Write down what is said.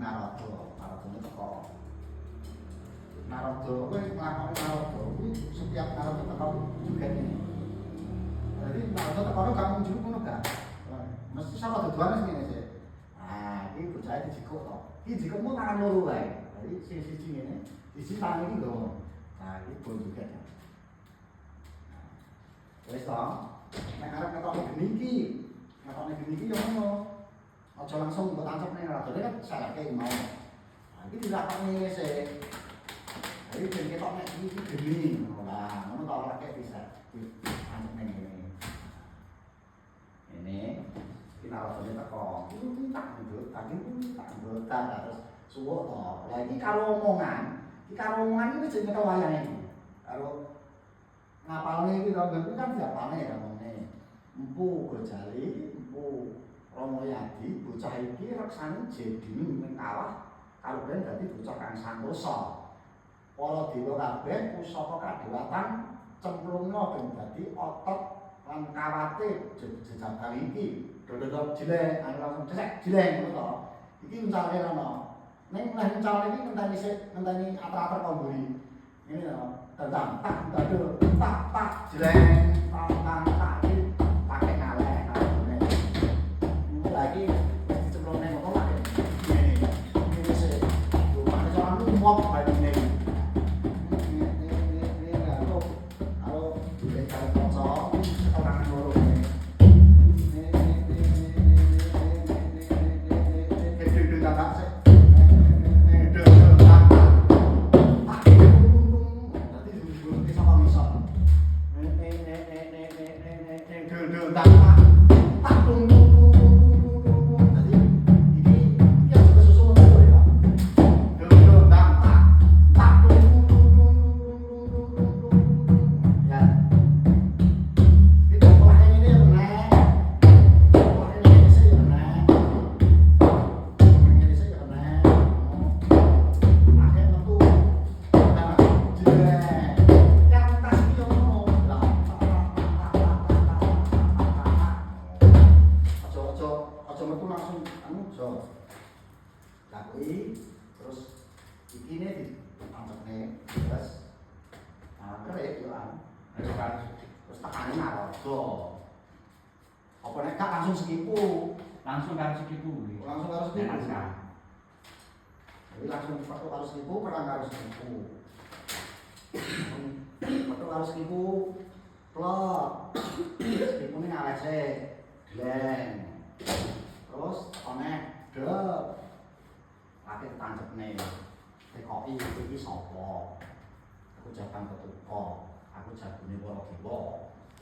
Narada teko. Narada kowe nglakoni Narada kuwi setiap Narada teko juga ini. Jadi Narada teko gak muncul ngono gak. Mesti sama tujuane ngene sih. Ah, iki bocah dijikuk to. Iki jikukmu tangan loro wae. Jadi siji ngene, siji tangan iki nggo. Nah, iki bon juga. Wis to. Nek arep ngetokne geni iki, yo ngono. Aja langsung mbok tancep ning Narada kan salahke mau. Nah, iki dilakoni sih. Jadi ben ketok nek iki geni. Nah, ngono ta ora kek bisa. Tancep ning ngene. Ini Narada teko. Iki tak ndut, terus suwuk to. Lah iki karo omongan iki jenenge wayang iki. Karo ngapalne iki to ben kan diapalne ya ngene. Empu Gojali, Empu Ramayadi, bocah iki reksane jeding ning kawah karo ben dadi bocah kang santosa. Para dewa kabeh pusaka kadewatan cemplungna ben dadi otot lan kawate jejabang iki. Dodot jelek, langsung cesek jelek ngono to. Iki uncale ana. Ning nek uncale iki ngenteni atar-atar komburi. Ngene to. Tentang tak jelek, tak iki pakai ngaleh ngene. Ini lagi dicemplungne ngono lagi. Ngene sih. Rumah orang tuh mok badine. Ini kalau duwe karo kanca orang loro. Langsung karo sekipu. Jadi langsung foto karo sekipu, perang karo sekipu. Foto karo sekipu, plot. Sekipu ini ngalese, gleng. Terus konek, dep. Laki tancep nih. TKI iki sapa? Aku jaban ketuka. Aku jagone para dewa.